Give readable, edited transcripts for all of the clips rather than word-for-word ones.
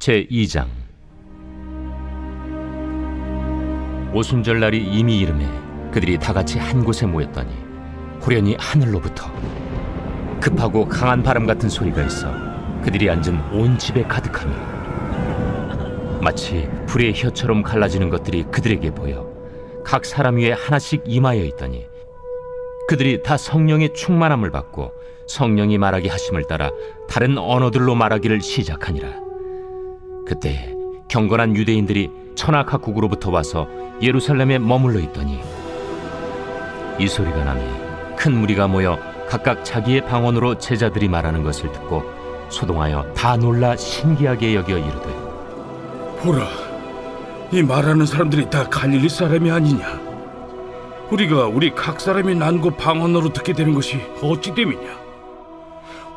제2장. 오순절날이 이미 이름에 그들이 다같이 한 곳에 모였더니 후련히 하늘로부터 급하고 강한 바람 같은 소리가 있어 그들이 앉은 온 집에 가득하며 마치 불의 혀처럼 갈라지는 것들이 그들에게 보여 각 사람 위에 하나씩 임하여 있더니 그들이 다 성령의 충만함을 받고 성령이 말하게 하심을 따라 다른 언어들로 말하기를 시작하니라. 그때 경건한 유대인들이 천하 각국으로부터 와서 예루살렘에 머물러 있더니 이 소리가 나니 큰 무리가 모여 각각 자기의 방언으로 제자들이 말하는 것을 듣고 소동하여 다 놀라 신기하게 여겨 이르되, 보라, 이 말하는 사람들이 다 갈릴리 사람이 아니냐? 우리가 우리 각 사람이 난 곳 방언으로 듣게 되는 것이 어찌 됨이냐?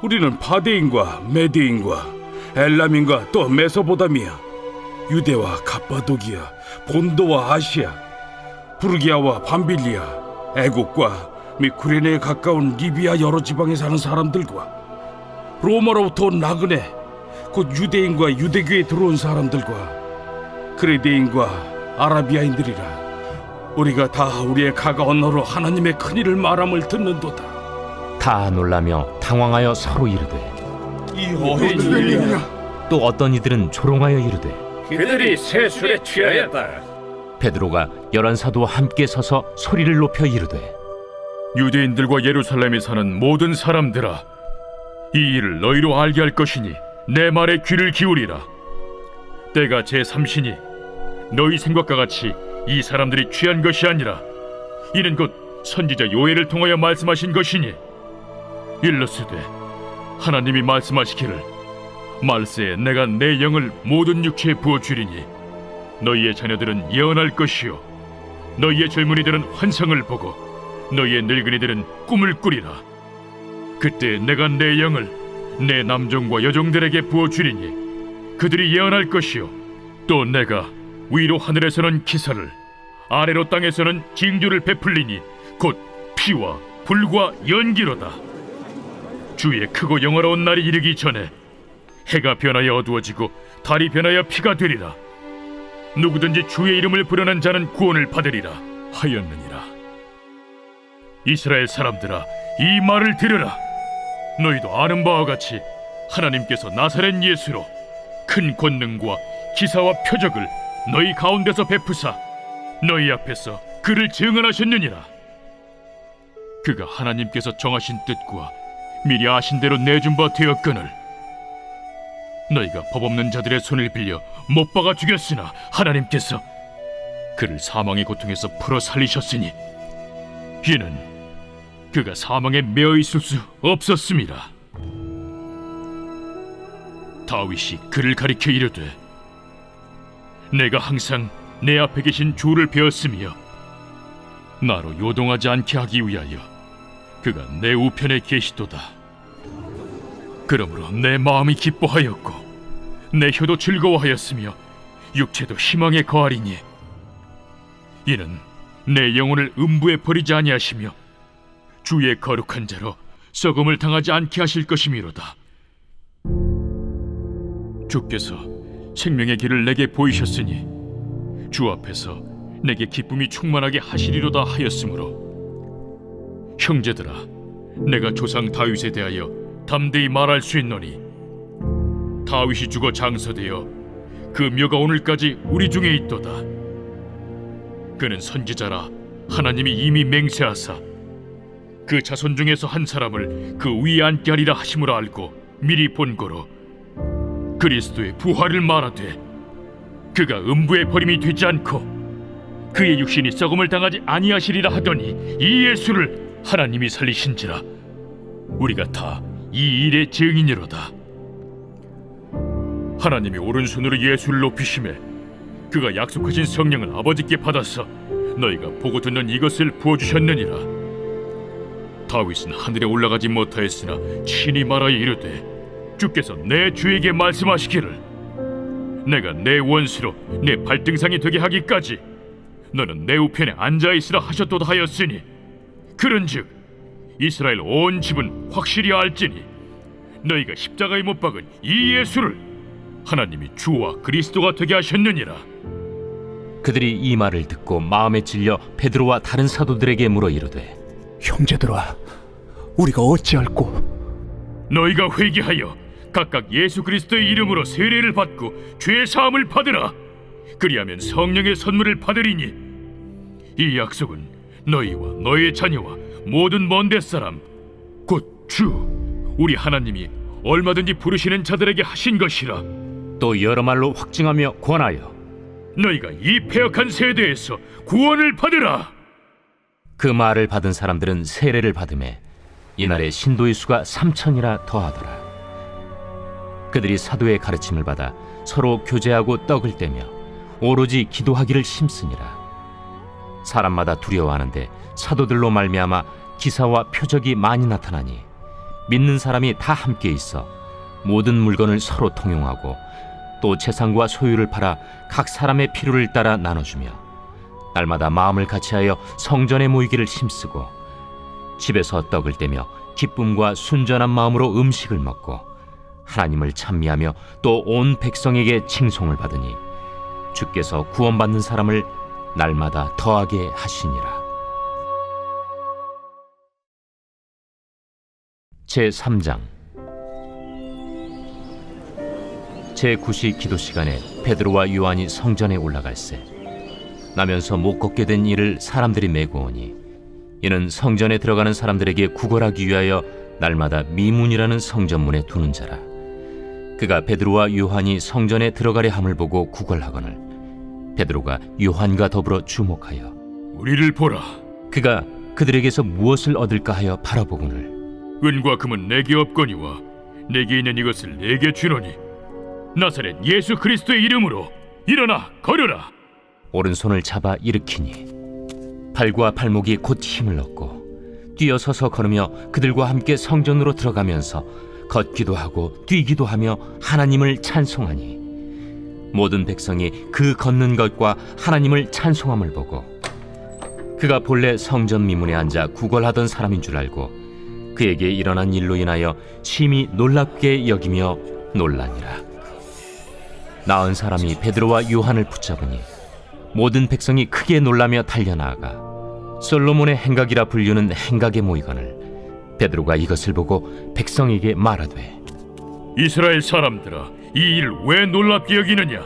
우리는 바데인과 메데인과 엘람인과 또 메소보다미아, 유대와 갑바도기아, 본도와 아시아, 부르기아와 밤빌리아, 애국과 및 구레네에 가까운 리비아 여러 지방에 사는 사람들과 로마로부터 온 나그네, 곧 유대인과 유대교에 들어온 사람들과 그레데인과 아라비아인들이라. 우리가 다 우리의 각 언어로 하나님의 큰일을 말함을 듣는도다. 다 놀라며 당황하여 서로 이르되, 이 어떤 일이냐? 또 어떤 이들은 조롱하여 이르되, 그들이 새 술에 취하였다. 베드로가 11 사도와 함께 서서 소리를 높여 이르되, 유대인들과 예루살렘에 사는 모든 사람들아, 이 일을 너희로 알게 할 것이니 내 말에 귀를 기울이라. 때가 제3시니 너희 생각과 같이 이 사람들이 취한 것이 아니라 이는 곧 선지자 요엘을 통하여 말씀하신 것이니, 일러스되 하나님이 말씀하시기를 말세에 내가 내 영을 모든 육체에 부어주리니 너희의 자녀들은 예언할 것이요 너희의 젊은이들은 환상을 보고 너희의 늙은이들은 꿈을 꾸리라. 그때 내가 내 영을 내 남종과 여종들에게 부어주리니 그들이 예언할 것이요 또 내가 위로 하늘에서는 기사를 아래로 땅에서는 징조를 베풀리니 곧 피와 불과 연기로다. 주의 크고 영화로운 날이 이르기 전에 해가 변하여 어두워지고 달이 변하여 피가 되리라. 누구든지 주의 이름을 부르는 자는 구원을 받으리라 하였느니라. 이스라엘 사람들아, 이 말을 들으라. 너희도 아는 바와 같이 하나님께서 나사렛 예수로 큰 권능과 기사와 표적을 너희 가운데서 베푸사 너희 앞에서 그를 증언하셨느니라. 그가 하나님께서 정하신 뜻과 미리 아신 대로 내준 바 되었거늘 너희가 법 없는 자들의 손을 빌려 못 박아 죽였으나 하나님께서 그를 사망의 고통에서 풀어 살리셨으니 이는 그가 사망에 매어 있을 수 없었음이라. 다윗이 그를 가리켜 이르되, 내가 항상 내 앞에 계신 주를 배웠으며 나로 요동하지 않게 하기 위하여 그가 내 우편에 계시도다. 그러므로 내 마음이 기뻐하였고 내 혀도 즐거워하였으며 육체도 희망에 거하리니 이는 내 영혼을 음부에 버리지 아니하시며 주의 거룩한 자로 썩음을 당하지 않게 하실 것이미로다. 주께서 생명의 길을 내게 보이셨으니 주 앞에서 내게 기쁨이 충만하게 하시리로다 하였으므로 형제들아, 내가 조상 다윗에 대하여 담대히 말할 수 있노니 다윗이 죽어 장서되어 그 묘가 오늘까지 우리 중에 있도다. 그는 선지자라 하나님이 이미 맹세하사 그 자손 중에서 한 사람을 그 위에 앉게 하리라 하심으로 알고 미리 본고로 그리스도의 부활을 말하되 그가 음부에 버림이 되지 않고 그의 육신이 썩음을 당하지 아니하시리라 하더니 이 예수를 하나님이 살리신지라. 우리가 다 이 일의 증인이로다. 하나님이 오른손으로 예수를 높이심에 그가 약속하신 성령을 아버지께 받아서 너희가 보고 듣는 이것을 부어주셨느니라. 다윗은 하늘에 올라가지 못하였으나 친히 말하여 이르되 주께서 내 주에게 말씀하시기를 내가 내 원수로 내 발등상이 되게 하기까지 너는 내 우편에 앉아있으라 하셨도다 하였으니 그런즉 이스라엘 온 집은 확실히 알지니 너희가 십자가에 못 박은 이 예수를 하나님이 주와 그리스도가 되게 하셨느니라. 그들이 이 말을 듣고 마음에 찔려 베드로와 다른 사도들에게 물어 이르되 형제들아, 우리가 어찌할꼬? 너희가 회개하여 각각 예수 그리스도의 이름으로 세례를 받고 죄 사함을 받으라. 그리하면 성령의 선물을 받으리니 이 약속은 너희와 너희의 자녀와 모든 먼데 사람 곧 주 우리 하나님이 얼마든지 부르시는 자들에게 하신 것이라. 또 여러 말로 확증하며 권하여 너희가 이 패역한 세대에서 구원을 받으라. 그 말을 받은 사람들은 세례를 받음에 이날에 신도의 수가 3,000이나 더하더라. 그들이 사도의 가르침을 받아 서로 교제하고 떡을 떼며 오로지 기도하기를 힘쓰니라. 사람마다 두려워하는데 사도들로 말미암아 기사와 표적이 많이 나타나니 믿는 사람이 다 함께 있어 모든 물건을 서로 통용하고 또 재산과 소유를 팔아 각 사람의 필요를 따라 나눠주며 날마다 마음을 같이하여 성전에 모이기를 힘쓰고 집에서 떡을 떼며 기쁨과 순전한 마음으로 음식을 먹고 하나님을 찬미하며 또 온 백성에게 칭송을 받으니 주께서 구원받는 사람을 날마다 더하게 하시니라. 제3장 제9시 기도 시간에 베드로와 요한이 성전에 올라갈새 나면서 못 걷게 된 이를 사람들이 메고 오니 이는 성전에 들어가는 사람들에게 구걸하기 위하여 날마다 미문이라는 성전문에 두는 자라. 그가 베드로와 요한이 성전에 들어가려 함을 보고 구걸하거늘 베드로가 요한과 더불어 주목하여 우리를 보라. 그가 그들에게서 무엇을 얻을까 하여 바라보거늘 은과 금은 내게 없거니와 내게 있는 이것을 내게 주노니 나사렛 예수 그리스도의 이름으로 일어나 걸으라. 오른손을 잡아 일으키니 발과 발목이 곧 힘을 얻고 뛰어서서 걸으며 그들과 함께 성전으로 들어가면서 걷기도 하고 뛰기도 하며 하나님을 찬송하니 모든 백성이 그 걷는 것과 하나님을 찬송함을 보고 그가 본래 성전 미문에 앉아 구걸하던 사람인 줄 알고 그에게 일어난 일로 인하여 심히 놀랍게 여기며 놀라니라. 나은 사람이 베드로와 요한을 붙잡으니 모든 백성이 크게 놀라며 달려나아가 솔로몬의 행각이라 불리는 행각에 모이거늘 베드로가 이것을 보고 백성에게 말하되 이스라엘 사람들아, 이 일을 왜 놀랍게 여기느냐?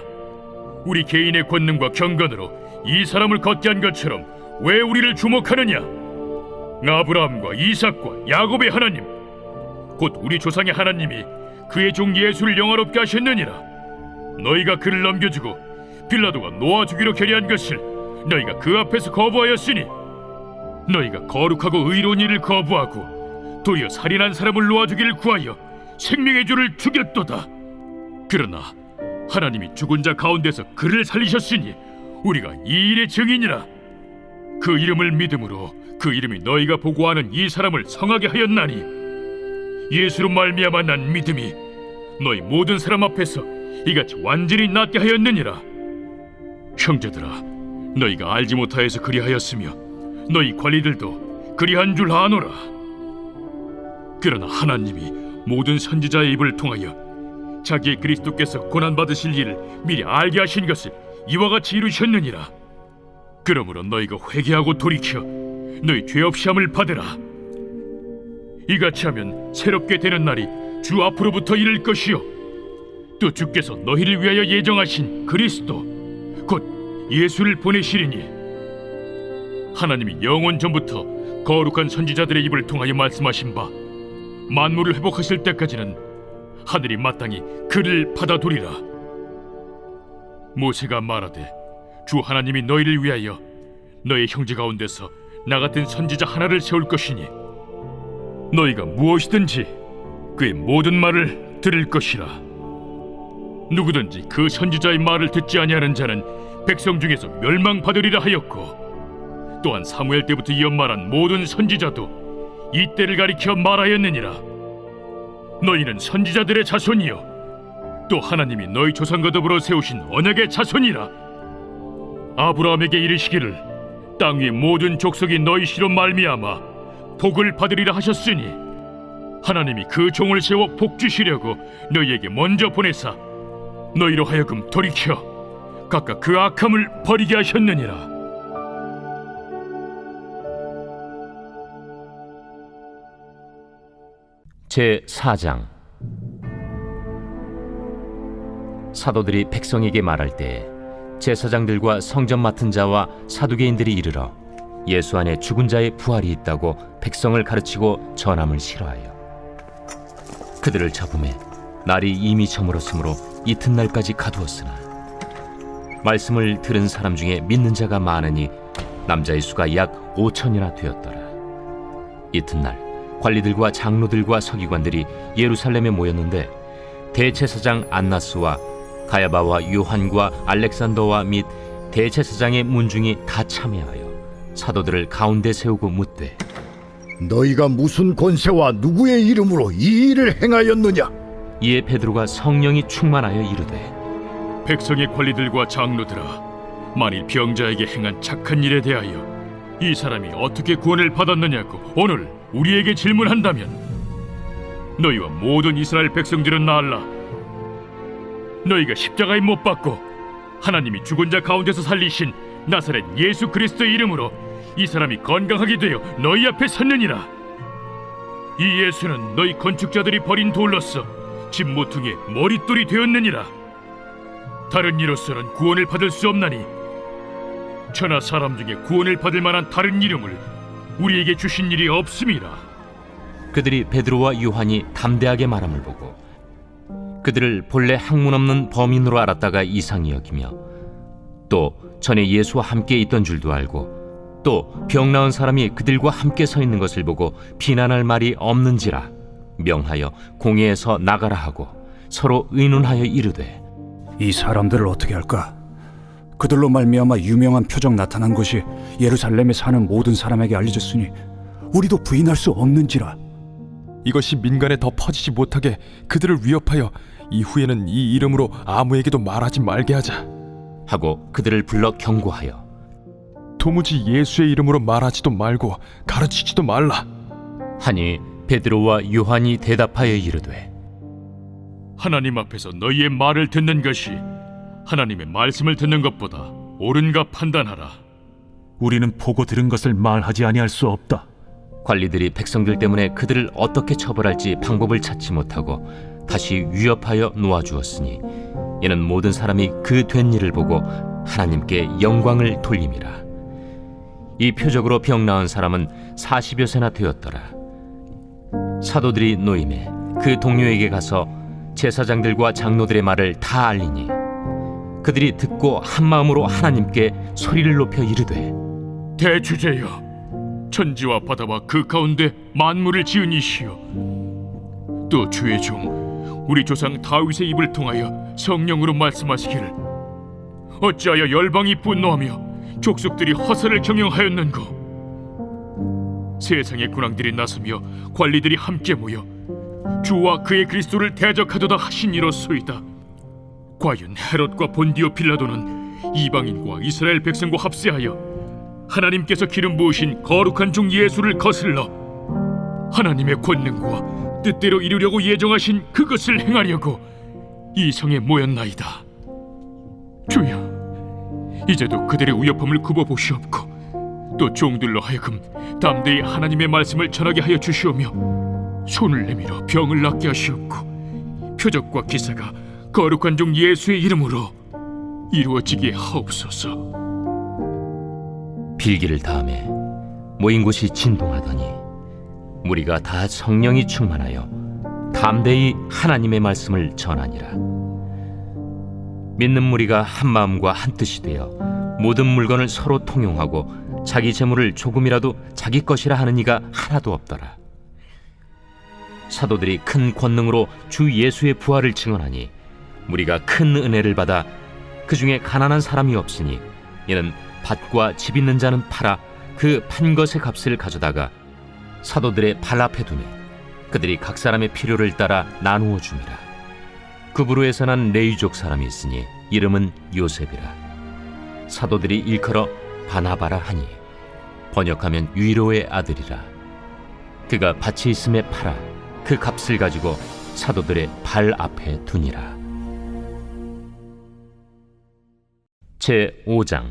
우리 개인의 권능과 경건으로 이 사람을 걷게 한 것처럼 왜 우리를 주목하느냐? 아브라함과 이삭과 야곱의 하나님 곧 우리 조상의 하나님이 그의 종 예수를 영화롭게 하셨느니라. 너희가 그를 넘겨주고 빌라도가 놓아주기로 결의한 것을 너희가 그 앞에서 거부하였으니 너희가 거룩하고 의로운 일을 거부하고 도리어 살인한 사람을 놓아주기를 구하여 생명의 주를 죽였도다. 그러나 하나님이 죽은 자 가운데서 그를 살리셨으니 우리가 이 일의 증인이라. 그 이름을 믿음으로 그 이름이 너희가 보고하는 이 사람을 성하게 하였나니 예수로 말미암아 난 믿음이 너희 모든 사람 앞에서 이같이 완전히 낫게 하였느니라. 형제들아, 너희가 알지 못하여서 그리하였으며 너희 관리들도 그리한 줄 아노라. 그러나 하나님이 모든 선지자의 입을 통하여 자기의 그리스도께서 고난받으실 일을 미리 알게 하신 것을 이와 같이 이루셨느니라. 그러므로 너희가 회개하고 돌이켜 너희 죄 없이 함을 받으라. 이같이 하면 새롭게 되는 날이 주 앞으로부터 이를 것이요 또 주께서 너희를 위하여 예정하신 그리스도 곧 예수를 보내시리니 하나님이 영원 전부터 거룩한 선지자들의 입을 통하여 말씀하신 바 만물을 회복하실 때까지는 하늘이 마땅히 그를 받아두리라. 모세가 말하되 주 하나님이 너희를 위하여 너희 형제 가운데서 나 같은 선지자 하나를 세울 것이니 너희가 무엇이든지 그의 모든 말을 들을 것이라. 누구든지 그 선지자의 말을 듣지 아니하는 자는 백성 중에서 멸망받으리라 하였고 또한 사무엘 때부터 이어 말한 모든 선지자도 이 때를 가리켜 말하였느니라. 너희는 선지자들의 자손이요 또 하나님이 너희 조상과 더불어 세우신 언약의 자손이라. 아브라함에게 이르시기를 땅 위의 모든 족속이 너희 씨로 말미암아 복을 받으리라 하셨으니 하나님이 그 종을 세워 복 주시려고 너희에게 먼저 보내사 너희로 하여금 돌이켜 각각 그 악함을 버리게 하셨느니라. 제4장. 사도들이 백성에게 말할 때 제사장들과 성전 맡은 자와 사두개인들이 이르러 예수 안에 죽은 자의 부활이 있다고 백성을 가르치고 전함을 싫어하여 그들을 잡음에 날이 이미 저물었으므로 이튿날까지 가두었으나 말씀을 들은 사람 중에 믿는 자가 많으니 남자의 수가 약 5천이나 되었더라. 이튿날 관리들과 장로들과 서기관들이 예루살렘에 모였는데 대제사장 안나스와 가야바와 요한과 알렉산더와 및 대제사장의 문중이 다 참여하여 사도들을 가운데 세우고 묻되 너희가 무슨 권세와 누구의 이름으로 이 일을 행하였느냐? 이에 베드로가 성령이 충만하여 이르되 백성의 관리들과 장로들아, 만일 병자에게 행한 착한 일에 대하여 이 사람이 어떻게 구원을 받았느냐고 오늘 우리에게 질문한다면 너희와 모든 이스라엘 백성들은 알라. 너희가 십자가에 못 박고 하나님이 죽은 자 가운데서 살리신 나사렛 예수 그리스도의 이름으로 이 사람이 건강하게 되어 너희 앞에 섰느니라. 이 예수는 너희 건축자들이 버린 돌로서 집 모퉁이의 머릿돌이 되었느니라. 다른 이로서는 구원을 받을 수 없나니 천하 사람 중에 구원을 받을 만한 다른 이름을 우리에게 주신 일이 없음이라. 그들이 베드로와 요한이 담대하게 말함을 보고 그들을 본래 학문 없는 범인으로 알았다가 이상히 여기며 또 전에 예수와 함께 있던 줄도 알고 또 병 나은 사람이 그들과 함께 서 있는 것을 보고 비난할 말이 없는지라 명하여 공회에서 나가라 하고 서로 의논하여 이르되 이 사람들을 어떻게 할까? 그들로 말미암아 유명한 표적 나타난 것이 예루살렘에 사는 모든 사람에게 알려졌으니 우리도 부인할 수 없는지라. 이것이 민간에 더 퍼지지 못하게 그들을 위협하여 이후에는 이 이름으로 아무에게도 말하지 말게 하자. 하고 그들을 불러 경고하여 도무지 예수의 이름으로 말하지도 말고 가르치지도 말라. 하니 베드로와 요한이 대답하여 이르되 하나님 앞에서 너희의 말을 듣는 것이 하나님의 말씀을 듣는 것보다 옳은가 판단하라. 우리는 보고 들은 것을 말하지 아니할 수 없다. 관리들이 백성들 때문에 그들을 어떻게 처벌할지 방법을 찾지 못하고 다시 위협하여 놓아주었으니 이는 모든 사람이 그 된 일을 보고 하나님께 영광을 돌림이라. 이 표적으로 병 나은 사람은 40여 세나 되었더라. 사도들이 노임에 그 동료에게 가서 제사장들과 장로들의 말을 다 알리니 그들이 듣고 한 마음으로 하나님께 소리를 높여 이르되 대주제여, 천지와 바다와 그 가운데 만물을 지은 이시여, 또 주의 종 우리 조상 다윗의 입을 통하여 성령으로 말씀하시기를 어찌하여 열방이 분노하며 족속들이 허사를 경영하였는고. 세상의 군왕들이 나서며 관리들이 함께 모여 주와 그의 그리스도를 대적하도다 하신 이로소이다. 과연 헤롯과 본디오 빌라도는 이방인과 이스라엘 백성과 합세하여 하나님께서 기름 부으신 거룩한 종 예수를 거슬러 하나님의 권능과 뜻대로 이루려고 예정하신 그것을 행하려고 이 성에 모였나이다. 주여, 이제도 그들의 위협함을 굽어보시옵고 또 종들로 하여금 담대히 하나님의 말씀을 전하게 하여 주시오며 손을 내밀어 병을 낫게 하시옵고 표적과 기사가 거룩한 종 예수의 이름으로 이루어지게 하옵소서. 빌기를 다음에 모인 곳이 진동하더니 무리가 다 성령이 충만하여 담대히 하나님의 말씀을 전하니라. 믿는 무리가 한 마음과 한 뜻이 되어 모든 물건을 서로 통용하고 자기 재물을 조금이라도 자기 것이라 하는 이가 하나도 없더라. 사도들이 큰 권능으로 주 예수의 부활을 증언하니 무리가 큰 은혜를 받아 그 중에 가난한 사람이 없으니 이는 밭과 집 있는 자는 팔아 그 판 것의 값을 가져다가 사도들의 발 앞에 두니 그들이 각 사람의 필요를 따라 나누어 줍니다. 구브로에서 난 레위족 사람이 있으니 이름은 요셉이라. 사도들이 일컬어 바나바라 하니 번역하면 위로의 아들이라. 그가 밭이 있음에 팔아 그 값을 가지고 사도들의 발 앞에 두니라. 제5장.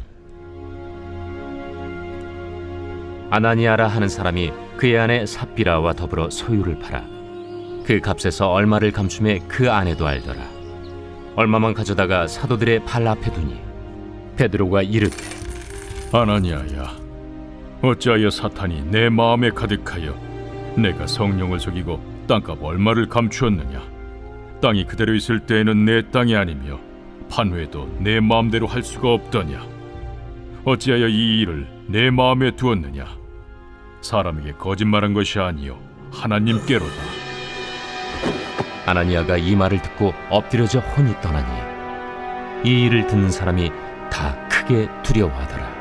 아나니아라 하는 사람이 그의 아내 삽비라와 더불어 소유를 팔아 그 값에서 얼마를 감춤해 그 아내도 알더라. 얼마만 가져다가 사도들의 발 앞에 두니 베드로가 이르되, 아나니아야, 어찌하여 사탄이 내 마음에 가득하여 내가 성령을 속이고 땅값 얼마를 감추었느냐? 땅이 그대로 있을 때에는 내 땅이 아니며 판회도 내 마음대로 할 수가 없더냐? 어찌하여 이 일을 내 마음에 두었느냐? 사람에게 거짓말한 것이 아니요 하나님께로다. 아나니아가 이 말을 듣고 엎드려져 혼이 떠나니 이 일을 듣는 사람이 다 크게 두려워하더라.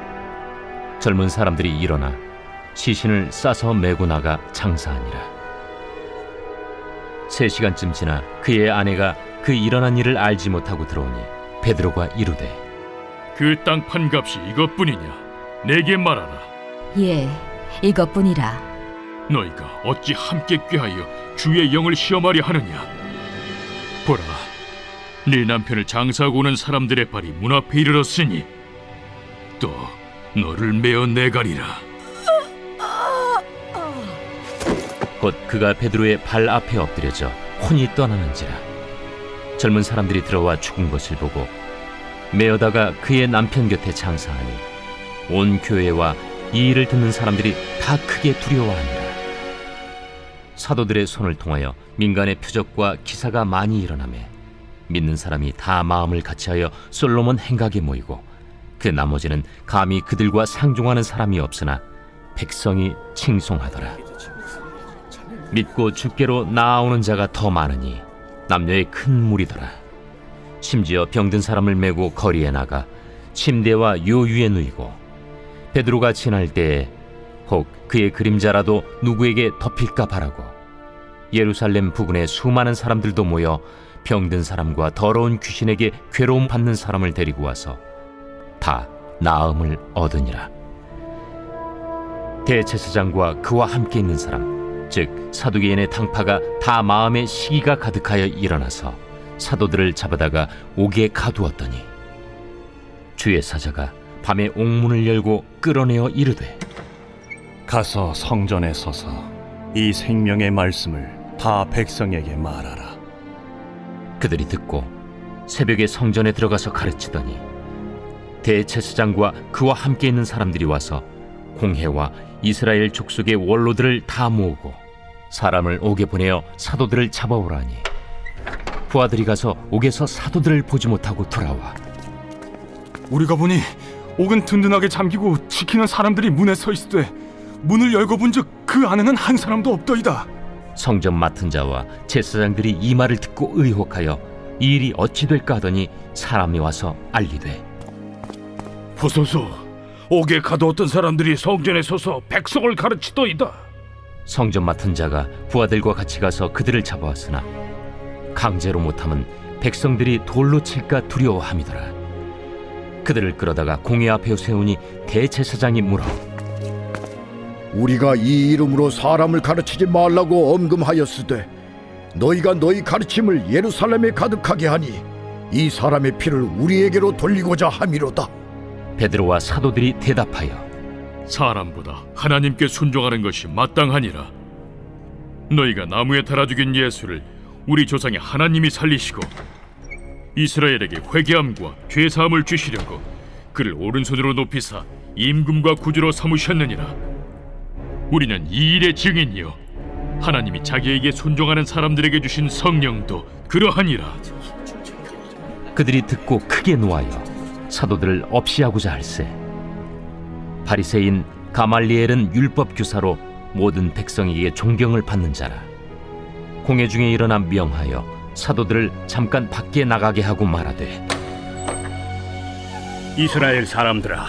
젊은 사람들이 일어나 시신을 싸서 메고 나가 장사하니라. 3시간쯤 지나 그의 아내가 그 일어난 일을 알지 못하고 들어오니 베드로가 이르되, 그 땅 판 값이 이것뿐이냐? 내게 말하라. 예, 이것뿐이라. 너희가 어찌 함께 꾀하여 주의 영을 시험하려 하느냐? 보라, 네 남편을 장사하고 오는 사람들의 발이 문 앞에 이르렀으니 또 너를 메어 내가리라. 곧 그가 베드로의 발 앞에 엎드려져 혼이 떠나는지라. 젊은 사람들이 들어와 죽은 것을 보고 메어다가 그의 남편 곁에 장사하니 온 교회와 이 일을 듣는 사람들이 다 크게 두려워하니라. 사도들의 손을 통하여 민간의 표적과 기사가 많이 일어나매 믿는 사람이 다 마음을 같이하여 솔로몬 행각에 모이고 그 나머지는 감히 그들과 상종하는 사람이 없으나 백성이 칭송하더라. 믿고 주께로 나아오는 자가 더 많으니 남녀의 큰 무리더라. 심지어 병든 사람을 메고 거리에 나가 침대와 요 위에 누이고 베드로가 지날 때에 혹 그의 그림자라도 누구에게 덮일까 바라고 예루살렘 부근에 수많은 사람들도 모여 병든 사람과 더러운 귀신에게 괴로움 받는 사람을 데리고 와서 다 나음을 얻으니라. 대제사장과 그와 함께 있는 사람 즉 사두개인의 당파가 다 마음에 시기가 가득하여 일어나서 사도들을 잡아다가 옥에 가두었더니 주의 사자가 밤에 옥문을 열고 끌어내어 이르되, 가서 성전에 서서 이 생명의 말씀을 다 백성에게 말하라. 그들이 듣고 새벽에 성전에 들어가서 가르치더니 대제사장과 그와 함께 있는 사람들이 와서 공회와 이스라엘 족속의 원로들을 다 모으고 사람을 옥에 보내어 사도들을 잡아오라니 부하들이 가서 옥에서 사도들을 보지 못하고 돌아와 우리가 보니 옥은 든든하게 잠기고 지키는 사람들이 문에 서 있으되 문을 열고 본즉 그 안에는 한 사람도 없더이다. 성전 맡은 자와 제사장들이 이 말을 듣고 의혹하여 이 일이 어찌 될까 하더니 사람이 와서 알리되, 보소서, 옥에 가두었던 사람들이 성전에 서서 백성을 가르치더이다. 성전 맡은 자가 부하들과 같이 가서 그들을 잡아왔으나 강제로 못함은 백성들이 돌로 칠까 두려워함이더라. 그들을 끌어다가 공회 앞에 세우니 대제사장이 물어, 우리가 이 이름으로 사람을 가르치지 말라고 엄금하였으되 너희가 너희 가르침을 예루살렘에 가득하게 하니 이 사람의 피를 우리에게로 돌리고자 함이로다. 베드로와 사도들이 대답하여, 사람보다 하나님께 순종하는 것이 마땅하니라. 너희가 나무에 달아 죽인 예수를 우리 조상의 하나님이 살리시고 이스라엘에게 회개함과 죄사함을 주시려고 그를 오른손으로 높이사 임금과 구주로 삼으셨느니라. 우리는 이 일의 증인이요 하나님이 자기에게 순종하는 사람들에게 주신 성령도 그러하니라. 그들이 듣고 크게 노하여 사도들을 없이하고자 할세. 바리새인 가말리엘은 율법 교사로 모든 백성에게 존경을 받는 자라. 공회 중에 일어나 명하여 사도들을 잠깐 밖에 나가게 하고 말하되, 이스라엘 사람들아,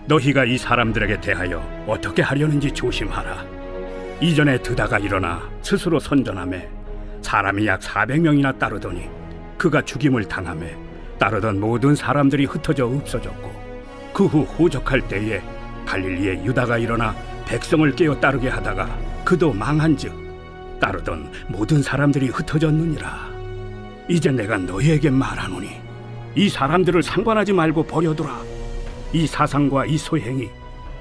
너희가 이 사람들에게 대하여 어떻게 하려는지 조심하라. 이전에 드다가 일어나 스스로 선전하며 사람이 약 400명이나 따르더니 그가 죽임을 당하며 따르던 모든 사람들이 흩어져 없어졌고 그 후 호적할 때에 갈릴리에 유다가 일어나 백성을 깨어 따르게 하다가 그도 망한즉 따르던 모든 사람들이 흩어졌느니라. 이제 내가 너희에게 말하노니 이 사람들을 상관하지 말고 버려두라. 이 사상과 이 소행이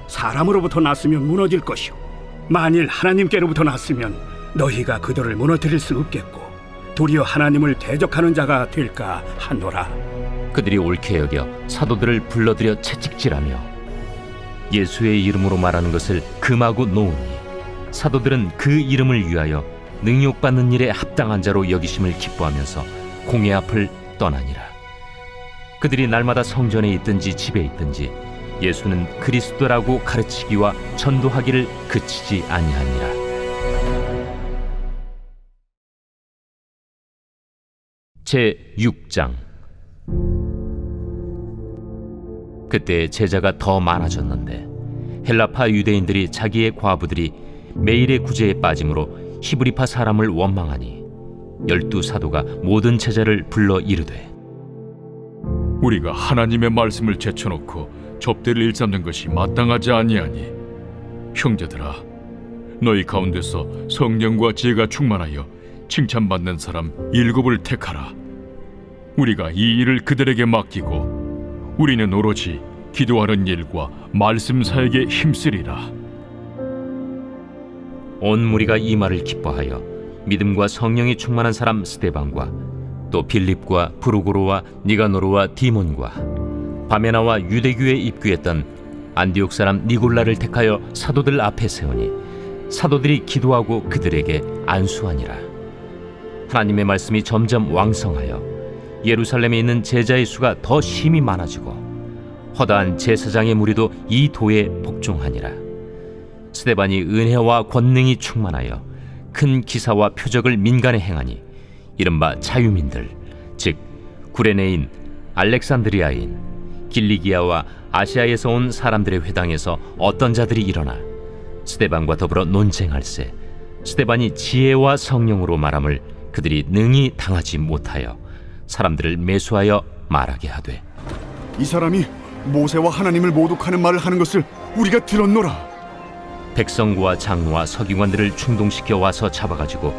사람으로부터 났으면 무너질 것이오. 만일 하나님께로부터 났으면 너희가 그들을 무너뜨릴 수 없겠고 도리어 하나님을 대적하는 자가 될까 하노라. 그들이 옳게 여겨 사도들을 불러들여 채찍질하며 예수의 이름으로 말하는 것을 금하고 놓으니 사도들은 그 이름을 위하여 능욕받는 일에 합당한 자로 여기심을 기뻐하면서 공회 앞을 떠나니라. 그들이 날마다 성전에 있든지 집에 있든지 예수는 그리스도라고 가르치기와 전도하기를 그치지 아니하니라. 제 6장. 그때 제자가 더 많아졌는데 헬라파 유대인들이 자기의 과부들이 매일의 구제에 빠짐으로 히브리파 사람을 원망하니 12 사도가 모든 제자를 불러 이르되 우리가 하나님의 말씀을 제쳐놓고 접대를 일삼는 것이 마땅하지 아니하니 형제들아 너희 가운데서 성령과 지혜가 충만하여 칭찬받는 사람 7을 택하라. 우리가 이 일을 그들에게 맡기고 우리는 오로지 기도하는 일과 말씀 사역에 힘쓰리라. 온 무리가 이 말을 기뻐하여 믿음과 성령이 충만한 사람 스데반과 또 빌립과 브루고로와 니가노르와 디몬과 바메나와 유대교에 입교했던 안디옥 사람 니골라를 택하여 사도들 앞에 세우니 사도들이 기도하고 그들에게 안수하니라. 하나님의 말씀이 점점 왕성하여 예루살렘에 있는 제자의 수가 더 심히 많아지고 허다한 제사장의 무리도 이 도에 복종하니라. 스데반이 은혜와 권능이 충만하여 큰 기사와 표적을 민간에 행하니 이른바 자유민들 즉 구레네인, 알렉산드리아인, 길리기아와 아시아에서 온 사람들의 회당에서 어떤 자들이 일어나 스데반과 더불어 논쟁할세 스데반이 지혜와 성령으로 말함을 그들이 능히 당하지 못하여 사람들을 매수하여 말하게 하되 이 사람이 모세와 하나님을 모독하는 말을 하는 것을 우리가 들었노라. 백성과 장로와 서기관들을 충동시켜 와서 잡아가지고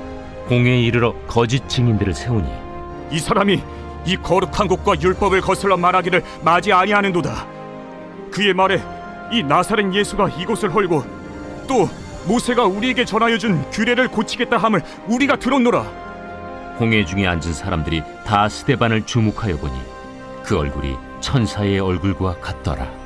공회에 이르러 거짓 증인들을 세우니 이 사람이 이 거룩한 곳과 율법을 거슬러 말하기를 마지 아니하는도다. 그의 말에 이 나사렛 예수가 이곳을 헐고 또 모세가 우리에게 전하여 준 규례를 고치겠다 함을 우리가 들었노라. 공회 중에 앉은 사람들이 다 스데반을 주목하여 보니 그 얼굴이 천사의 얼굴과 같더라.